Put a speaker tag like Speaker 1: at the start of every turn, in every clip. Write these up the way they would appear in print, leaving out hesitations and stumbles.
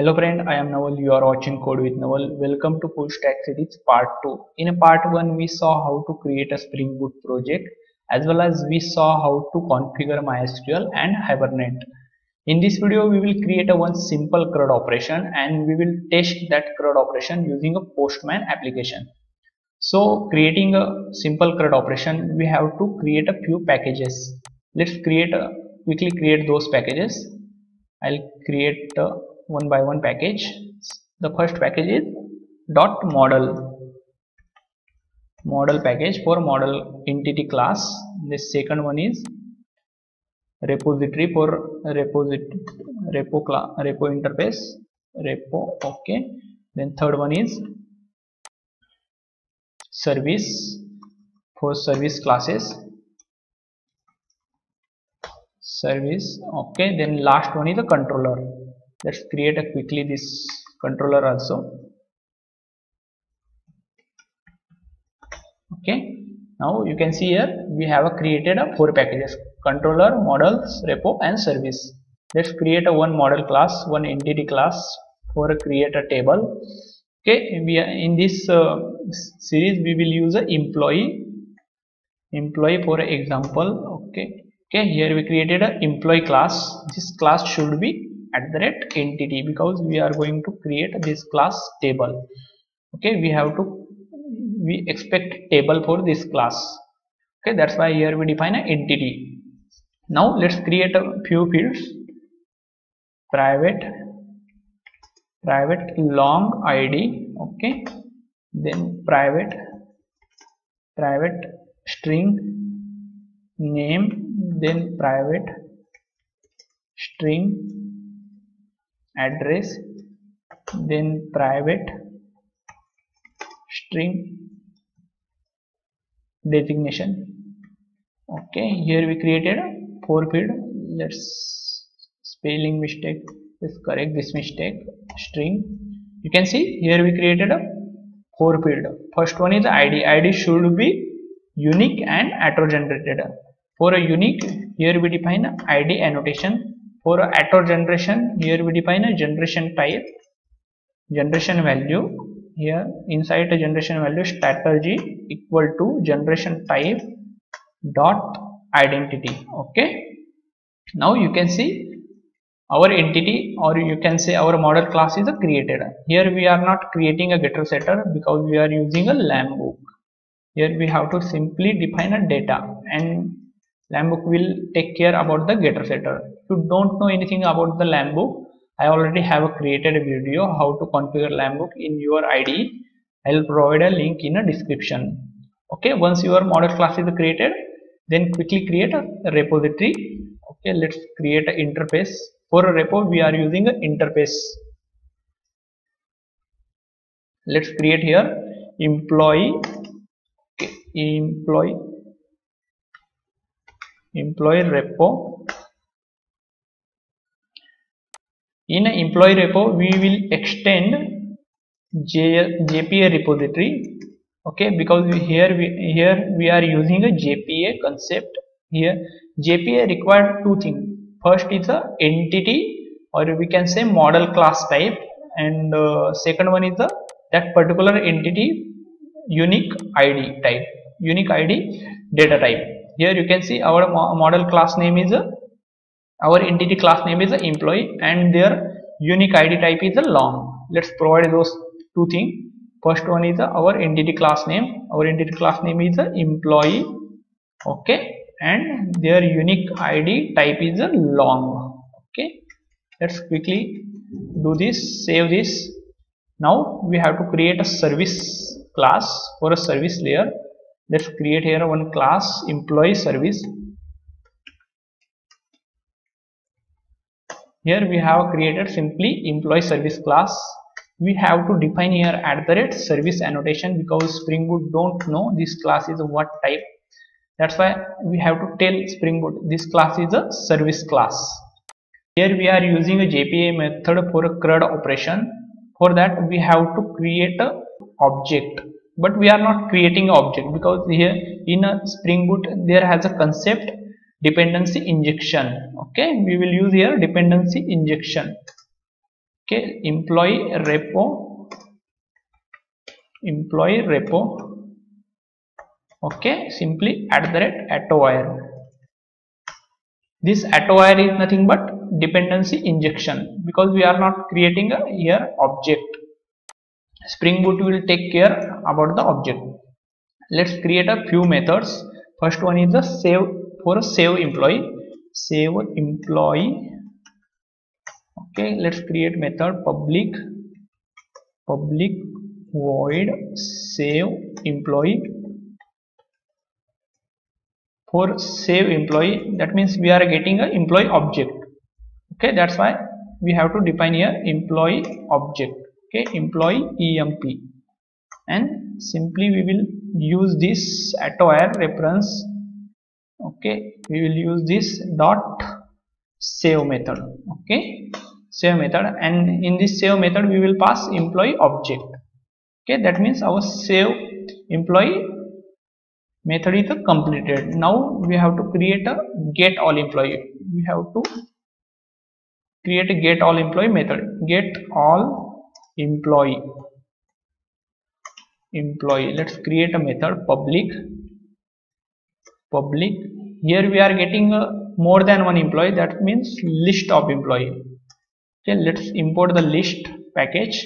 Speaker 1: Hello friend, I am Naval. You are watching Code with Naval. Welcome to Full Stack Series Part 2. In Part 1 we saw how to create a Spring Boot project as well as we saw how to configure MySQL and Hibernate. In this video we will create a one simple CRUD operation and we will test that CRUD operation using a Postman application. So creating a simple CRUD operation we have to create a few packages. Let's quickly create those packages. I'll create one by one package. The first package is .model package for model entity class. The second one is repository for repo interface repo. Okay, then third one is service for service classes service. Okay, then last one is the controller. Let's create quickly this controller also. Okay, now you can see here we have created a 4 packages: controller, models, repo and service. Let's create a one model class, one entity class for create a table. Okay, we are in this series we will use a employee for example. Okay, here we created a employee class. This class should be @entity because we are going to create this class table. Okay, we expect table for this class. Okay, that's why here we define an entity. Now let's create a few fields: private long id. Okay, then private string name, then private string address, then private string designation. Okay, here we created 4 field. Let's spelling mistake, let's correct this mistake. String, you can see here we created a 4 field. First one is id should be unique and auto generated. For a unique, here we define id annotation. For a auto generation, here we define a generation type, generation value. Here inside the generation value strategy equal to generation type dot identity. Okay, now you can see our entity, or you can say our model class is created. Here we are not creating a getter setter because we are using a lambhook. Here we have to simply define a data and lambhook will take care about the getter setter. If you don't know anything about the lambhook, I already have created a video how to configure lambhook in your IDE. I'll provide a link in a description. Okay, once your model class is created, then quickly create a repository. Okay, let's create an interface. For a repo we are using an interface. Let's create here employee. Okay, employee repo. In an employee repo we will extend JPA repository. Okay, because here we are using a JPA concept. Here JPA required 2 things. First is a entity, or we can say model class type, and second one is that particular entity unique ID type, unique ID data type. Here you can see our model class name is our entity class name is employee and their unique ID type is long. Let's provide those 2 things. First one is our entity class name. Our entity class name is employee. Okay, and their unique ID type is long. Okay, let's quickly do this, save this. Now we have to create a service class for a service layer. Let's create here one class employee service. Here we have created simply employee service class. We have to define here @service annotation because Spring Boot don't know this class is what type. That's why we have to tell Spring Boot this class is a service class. Here we are using a JPA method for a CRUD operation. For that we have to create a object, but we are not creating an object because here in a Spring Boot there has a concept dependency injection. Okay, we will use here dependency injection. Okay, employee repo. Okay, simply @attowire. This @attowire is nothing but dependency injection, because we are not creating a here object. Spring Boot will take care about the object. Let's create a few methods. First one is the save employee. Okay, let's create method public void save employee. For save employee, that means we are getting a employee object. Okay, that's why we have to define here employee object. Okay, employee emp, and simply we will use this @attowire reference. Okay, we will use this dot save method. Okay, save method, and in this save method we will pass employee object. Okay, that means our save employee method is completed. Now we have to create a get all employee. We have to create a get all employee method. Get all employee. Let's create a method public. Here we are getting more than one employee, that means list of employee. Okay, let's import the list package,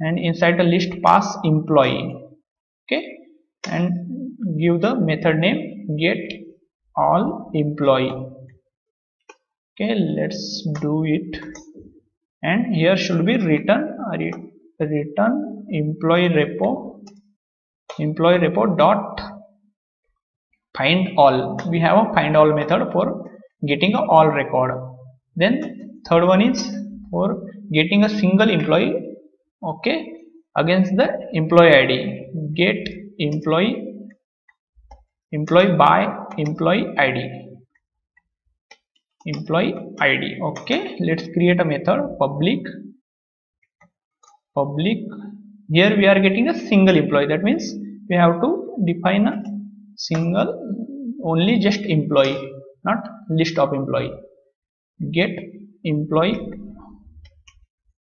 Speaker 1: and inside the list pass employee. Okay, and give the method name get all employee. Okay, let's do it, and here should be return employee repo dot find all. We have a find all method for getting a all record. Then third one is for getting a single employee. Okay, against the employee ID. Get employee by employee ID. Okay, let's create a method public. Here we are getting a single employee, that means we have to define a single, only just employee, not list of employee. Get employee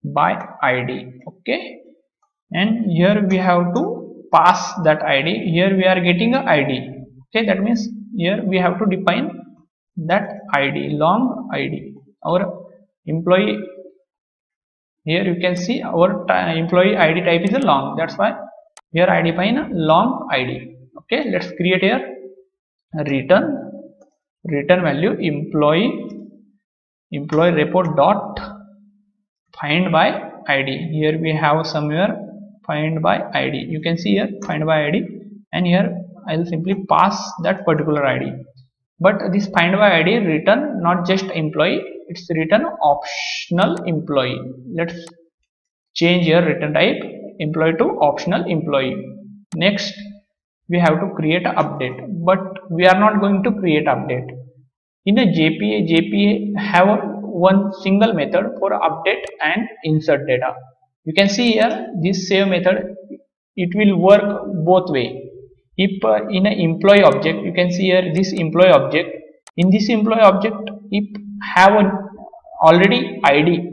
Speaker 1: by ID. Okay, and here we have to pass that ID. Here we are getting a ID. Okay, that means here we have to define that ID, long ID. Our employee, here you can see our employee ID type is a long, that's why here I define a long ID. Okay, let's create here return value employee repo dot find by ID. Here we have somewhere find by ID. You can see here find by ID, and here I will simply pass that particular ID. But this find by ID return not just employee, it's return optional employee. Let's change here return type employee to optional employee. Next we have to create an update, but we are not going to create update. In a JPA have one single method for update and insert data. You can see here this save method, it will work both way. If in an employee object, you can see here this employee object, in this employee object if have an already ID,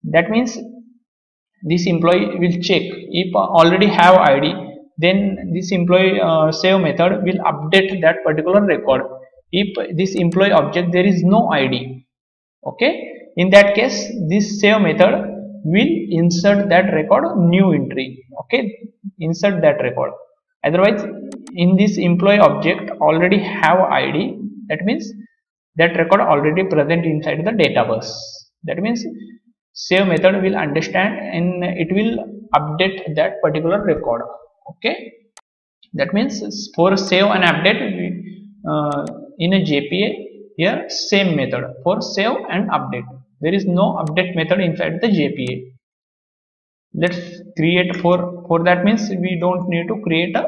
Speaker 1: that means this employee will check. If already have ID, then this employee save method will update that particular record. If this employee object there is no ID, okay, in that case this save method will insert that record new entry. Okay, insert that record. Otherwise in this employee object already have ID, that means that record already present inside the database. That means save method will understand and it will update that particular record. Okay, that means for save and update in a JPA, here same method for save and update. There is no update method inside the JPA. Let's create for that means we don't need to create a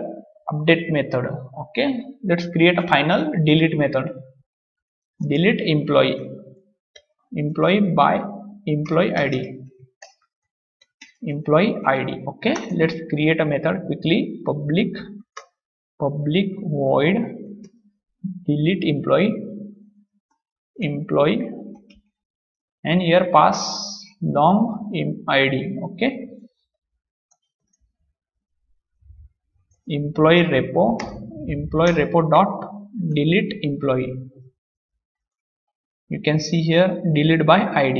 Speaker 1: update method. Okay, let's create a final delete method. Delete employee by employee ID. Okay, let's create a method quickly. Public void delete employee, and here pass long id. Okay, employee repo dot delete employee. You can see here delete by id.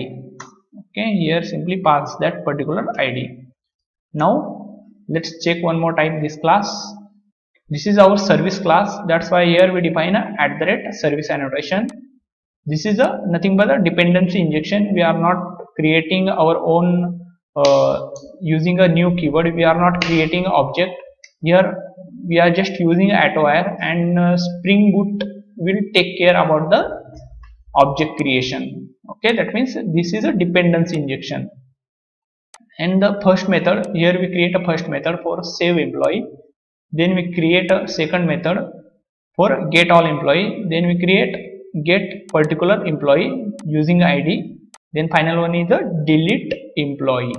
Speaker 1: Okay, here simply pass that particular id. Now let's check one more time this class. This is our service class. That's why here we define a @service annotation. This is a nothing but a dependency injection. We are not creating our own using a new keyword. We are not creating an object. Here we are just using @wire, and Spring Boot will take care about the object creation. Okay, that means this is a dependency injection. And the first method, here we create a first method for save employee, then we create a second method for get all employee, then we create get particular employee using id, then final one is the delete employee.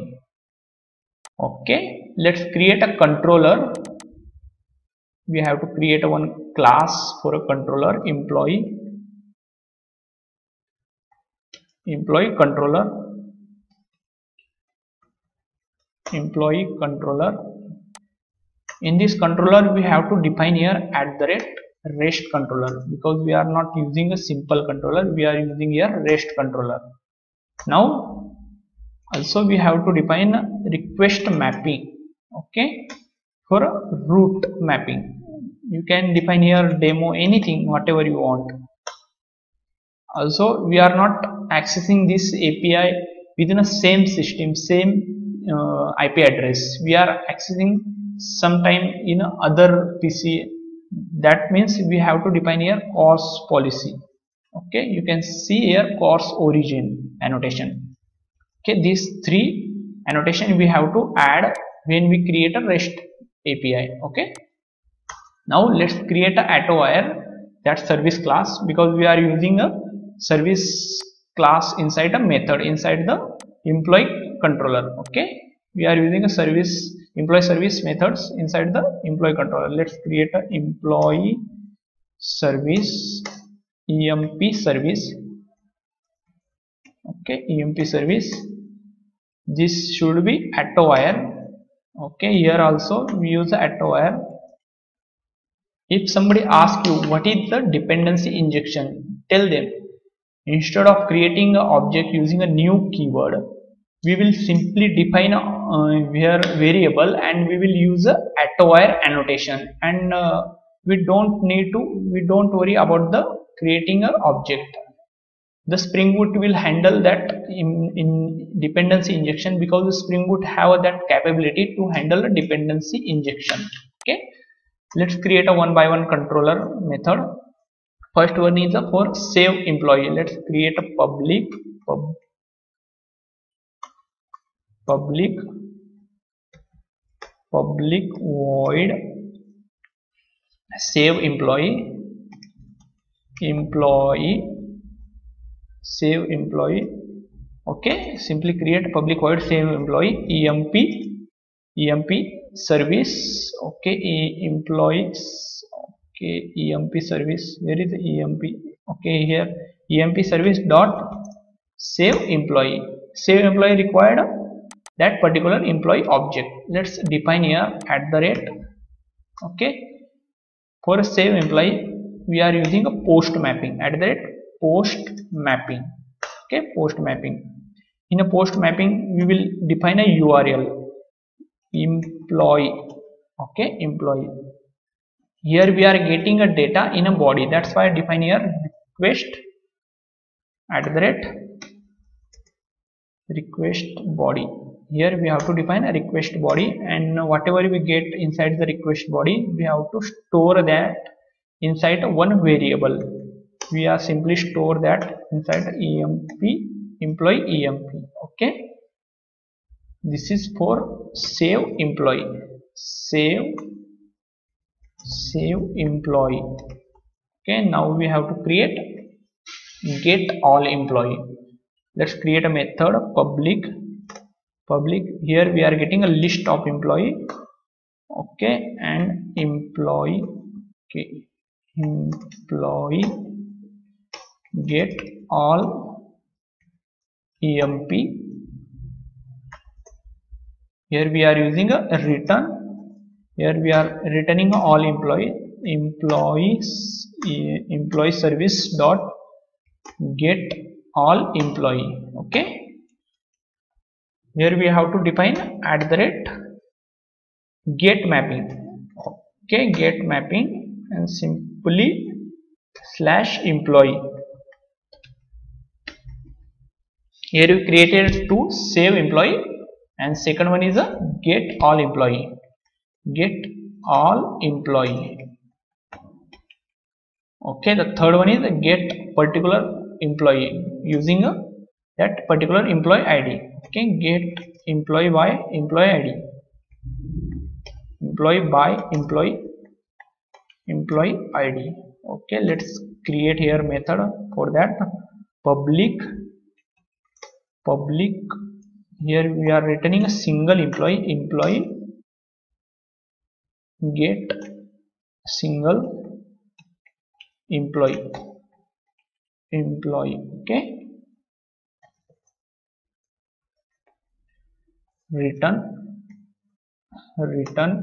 Speaker 1: Okay, let's create a controller. We have to create a one class for a controller, employee controller, employee controller. In this controller we have to define here @rest controller, because we are not using a simple controller, we are using here rest controller. Now also we have to define a request mapping. Okay, for a route mapping you can define here demo, anything whatever you want. Also we are not accessing this API within a same system, same IP address. We are accessing sometime in other PC. That means we have to define here course policy. Okay, you can see here course origin annotation. Okay, these three annotation we have to add when we create a REST API. Okay, now let's create a @wire, that service class, because we are using a service class inside a method inside the employee controller. Okay, we are using a employee service methods inside the employee controller. Let's create a employee service emp service. Okay, emp service, this should be @wire. Okay, here also we use the @wire. If somebody asks you what is the dependency injection, tell them instead of creating an object using a new keyword, we will simply define here variable, and we will use a @wire annotation, and we don't worry about the creating an object. The Spring Boot will handle that in dependency injection, because the Spring Boot have that capability to handle a dependency injection. Okay, let's create a one by one controller method. First one is for save employee. Let's create a public void save employee save employee. Okay, simply create public void save employee emp service. Okay, employees. Okay, emp service, where is the emp? Okay, here emp service dot save employee required that particular employee object. Let's define here @. Okay, for save employee we are using a post mapping, @post mapping. Okay, post mapping. In a post mapping we will define a URL employee. Okay, employee. Here we are getting a data in a body, that's why I define here request @request body. Here we have to define a request body, and whatever we get inside the request body we have to store that inside one variable. We are simply store that inside emp employee emp. Okay, this is for save employee, save employee. Okay, now we have to create get all employee. Let's create a method public. Here we are getting a list of employee. Okay, and employee. Okay, employee get all emp Here we are using a return. Here we are returning all employee service dot get all employee. Okay, here we have to define @get mapping. Okay, get mapping and simply /employee. Here we created two save employee, and second one is a get all employee. Get all employee. Okay, the third one is a get particular employee using that particular employee ID. Okay, get employee by employee ID, employee by employee ID. Okay, let's create here method for that. Public. Here we are returning a single employee get single employee. Okay, return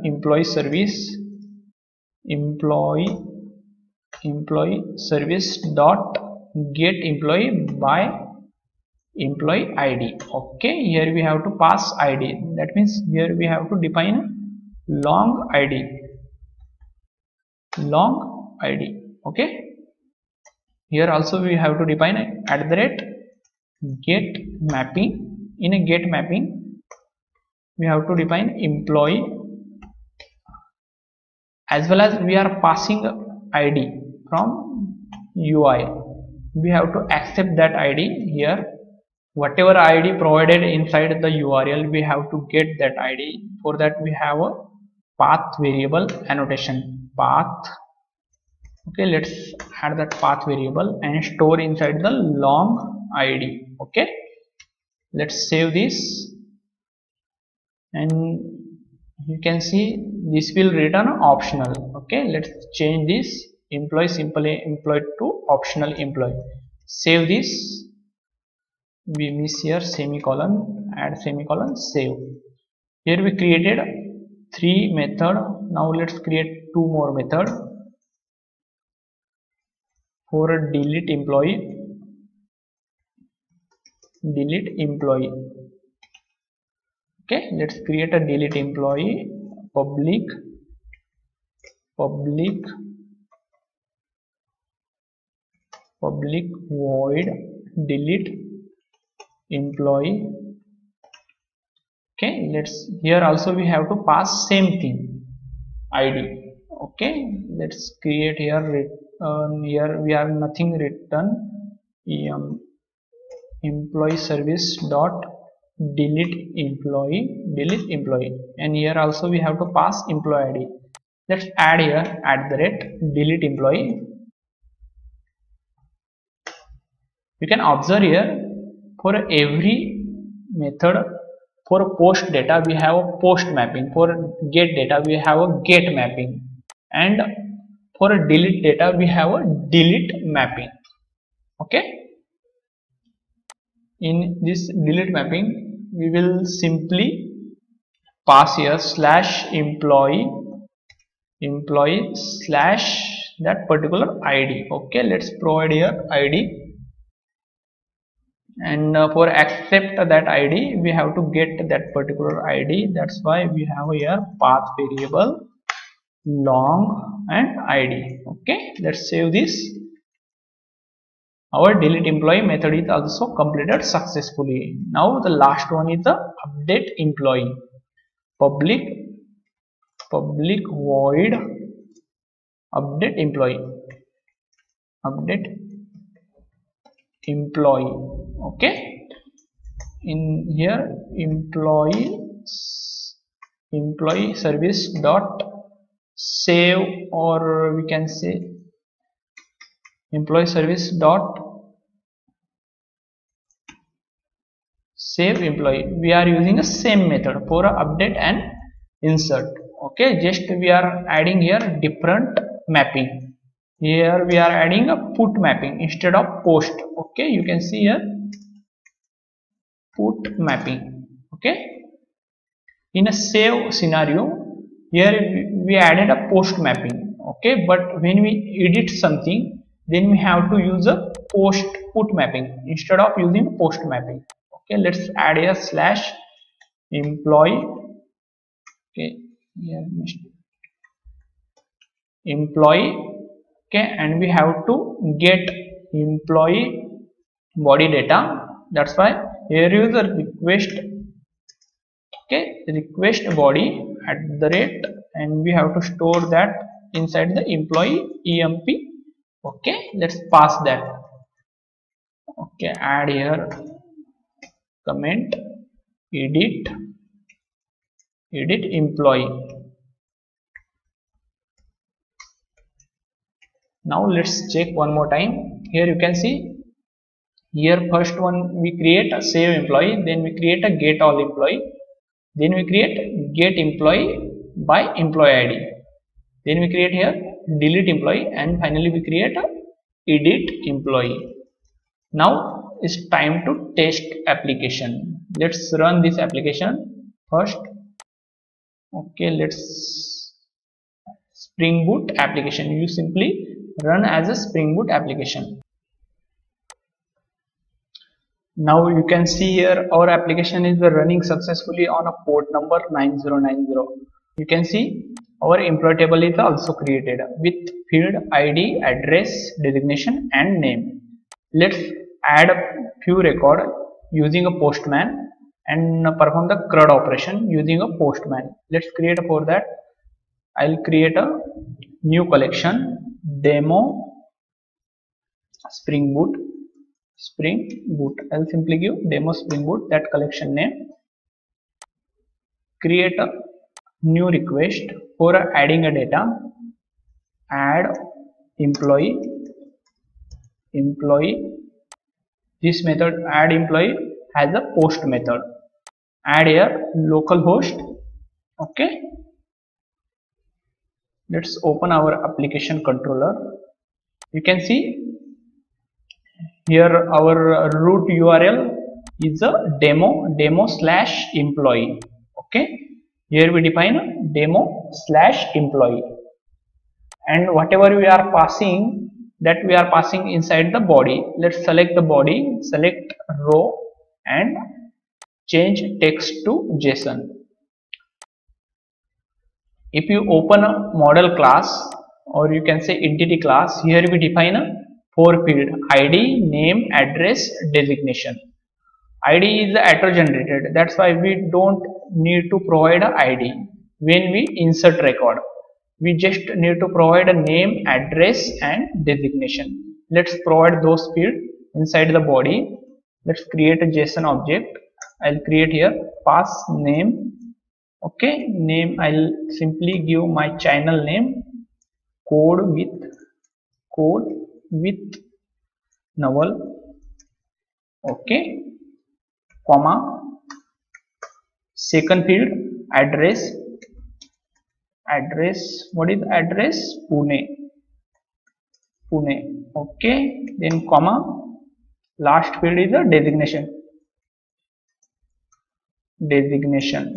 Speaker 1: employee service dot get employee by employee ID. Okay, here we have to pass ID. That means here we have to define long ID. Okay, here also we have to define @get mapping. In a get mapping we have to define employee, as well as we are passing ID from UI. We have to accept that ID here. Whatever ID provided inside the URL, we have to get that ID. For that we have a path variable annotation, path. Okay, let's add that path variable and store inside the long ID. Okay, let's save this, and you can see this will return optional. Okay, let's change this employee simply employed to optional employee. Save this. We miss here semicolon, add semicolon, save. Here we created 3 method. Now let's create 2 more method for a delete employee. Okay, let's create a delete employee. Public void delete employee. Okay, let's here also we have to pass same thing, ID. Okay, let's create here here we are nothing written, employee service dot delete employee, and here also we have to pass employee ID. Let's add here @delete employee. You can observe here for every method, for post data we have a post mapping, for get data we have a get mapping, and for delete data we have a delete mapping. Okay, in this delete mapping we will simply pass here /employee slash that particular ID. Okay, let's provide here ID, and for accept that ID we have to get that particular ID. That's why we have here path variable long and ID. Okay, let's save this. Our delete employee method is also completed successfully. Now the last one is the update employee. Public void update employee. Okay, in here employee service dot save, or we can say employee service dot save employee. We are using the same method for update and insert. Okay, just we are adding here different mapping. Here we are adding a put mapping instead of post. Okay, you can see here put mapping. Okay, in a save scenario, here we added a post mapping. Okay, but when we edit something, then we have to use a post put mapping instead of using post mapping. Okay, let's add a slash employee. Okay, here employee. Okay, and we have to get employee body data. That's why here is a request. Okay, request body at the rate, and we have to store that inside the employee emp. Okay, let's pass that. Okay, add here comment edit employee. Now let's check one more time. Here you can see, here first one we create a save employee, then we create a get all employee, then we create get employee by employee id, then we create here delete employee, and finally we create a edit employee. Now it's time to test application. Let's run this application first. Okay, let's Spring Boot application. You simply run as a Spring Boot application. Now you can see here our application is running successfully on a port number 9090. You can see our employee table is also created with field ID, address, designation and name. Let's add a few record using a postman and perform the CRUD operation using a postman. Let's create for that. I'll create a new collection, demo Spring Boot. I'll simply give demo Spring Boot, that collection name. Create a new request for adding a data. Add employee. This method add employee has a post method. Add here localhost. Okay, let's open our application controller. You can see here our root URL is a demo/employee. Okay, here we define demo/employee, and whatever we are passing, that we are passing inside the body. Let's select the body, select row and change text to JSON. If you open a model class, or you can say entity class, here we define a 4 field: ID, name, address, designation. ID is auto generated, that's why we don't need to provide a ID when we insert record. We just need to provide a name, address and designation. Let's provide those fields inside the body. Let's create a JSON object. I'll create here pass name. Okay, name I'll simply give my channel name, code with Naval. Okay, comma, second field address. What is address? Pune. Okay, then comma, last field is a designation.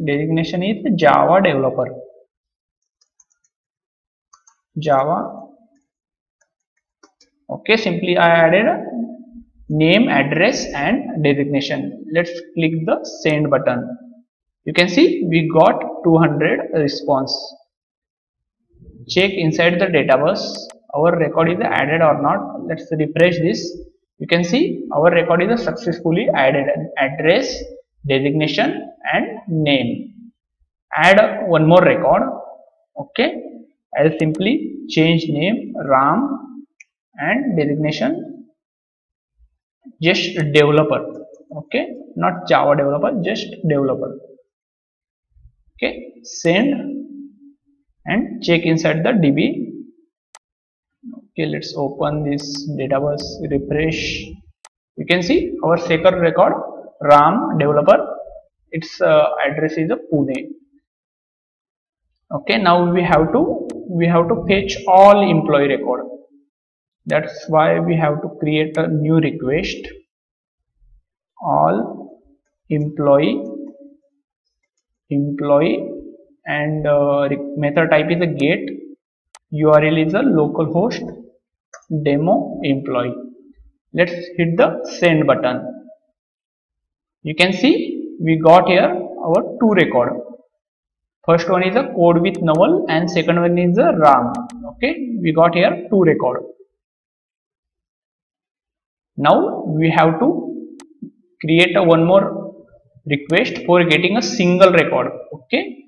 Speaker 1: Designation is Java developer. Okay, simply I added a name, address and designation. Let's click the send button. You can see we got 200 response. Check inside the database our record is added or not. Let's refresh this. You can see our record is successfully added: address, designation and name. Add one more record. Okay, I'll simply change name Ram and designation just developer. Okay, not Java developer, just developer. Okay, send and check inside the DB. Okay, let's open this database, refresh. You can see our second record Ram developer, its address is a Pune. Okay, now we have to fetch all employee record. That's why we have to create a new request, all employee employee, and method type is a get. URL is a localhost demo employee. Let's hit the send button. You can see we got here our two record. First one is a code with Naval and second one is a RAM. Okay, we got here two record. Now we have to create a one more request for getting a single record. Okay,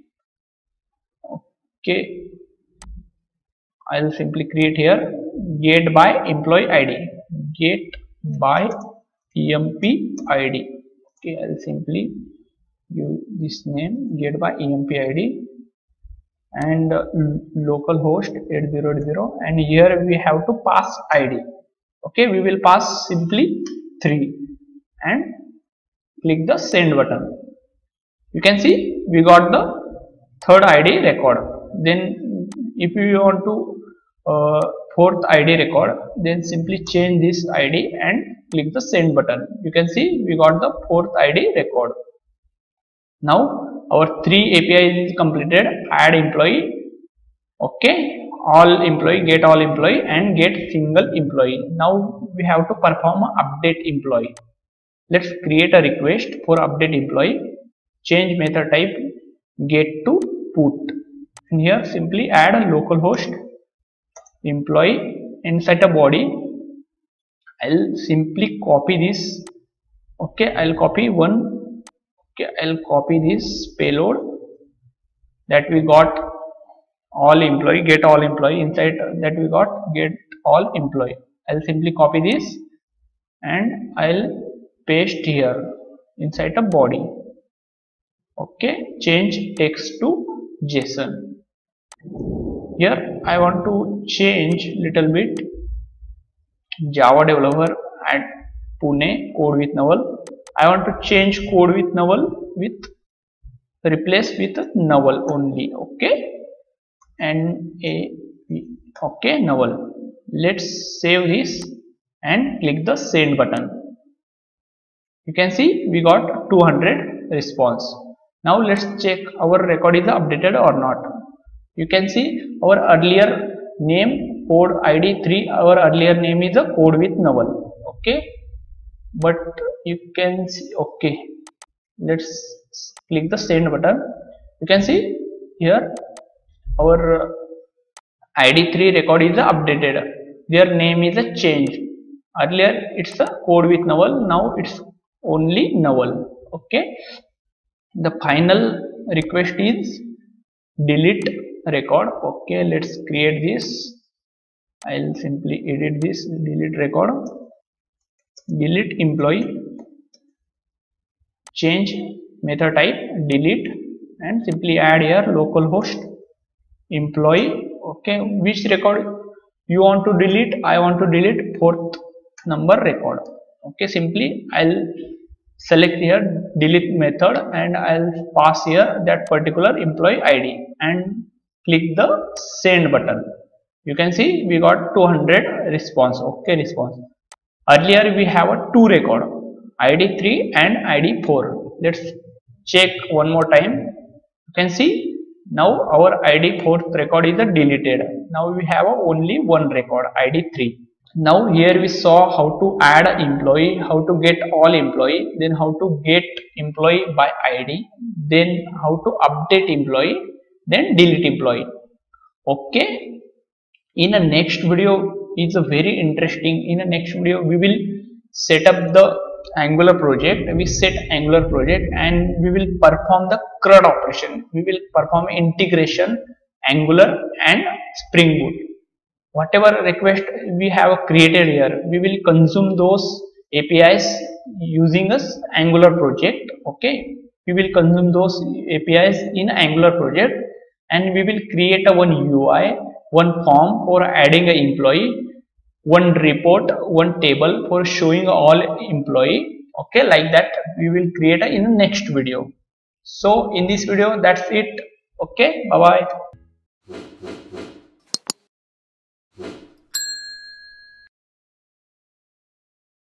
Speaker 1: I'll simply create here get by employee ID, get by emp id. Okay, I'll simply use this name, get by emp id, and localhost 8080, and here we have to pass id. Okay, we will pass simply 3 and click the send button. You can see we got the third id record. Then if you want to fourth id record, then simply change this id and click the send button. You can see we got the fourth id record. Now our 3 APIs is completed. Add employee, okay, all employee, get all employee, and get single employee. Now we have to perform update employee. Let's create a request for update employee. Change method type get to put, and here simply add a localhost employee inside a body. I'll simply copy this. Okay, I'll copy one. Okay, I'll copy this payload that we got all employee, get all employee. Inside that we got get all employee. I'll simply copy this and I'll paste here inside a body. Okay, change text to JSON. Here I want to change little bit Java developer at Pune code with Naval. I want to change code with Naval with replace with Naval only. Okay, okay, Naval. Let's save this and click the send button. You can see we got 200 response. Now let's check our record is updated or not. You can see our earlier name code ID 3, our earlier name is a code with Naval. Okay, but you can see, okay, let's click the send button. You can see here our ID 3 record is updated. Their name is a change. Earlier it's a code with Naval, now it's only Naval. Okay, the final request is delete record. Okay, let's create this. I'll simply edit this, delete record, delete employee, change method type delete, and simply add here localhost employee. Okay, which record you want to delete? I want to delete 4th number record. Okay, simply I'll select here delete method and I'll pass here that particular employee ID and click the send button. You can see we got 200 response. Okay, response. Earlier we have a 2 record, ID 3 and ID 4. Let's check one more time. You can see now our ID 4th record is deleted. Now we have only one record, ID 3. Now here we saw how to add an employee, how to get all employee, then how to get employee by ID, then how to update employee, then delete employee. Okay, in the next video is a very interesting. In the next video we will set up the Angular project. We set Angular project and we will perform the CRUD operation. We will perform integration Angular and Spring Boot. Whatever request we have created here, we will consume those APIs using us Angular project. Okay, we will consume those APIs in Angular project and we will create a one UI, one form for adding an employee, one report, one table for showing all employee. Okay, like that we will create in the next video. So in this video that's it. Okay, bye bye.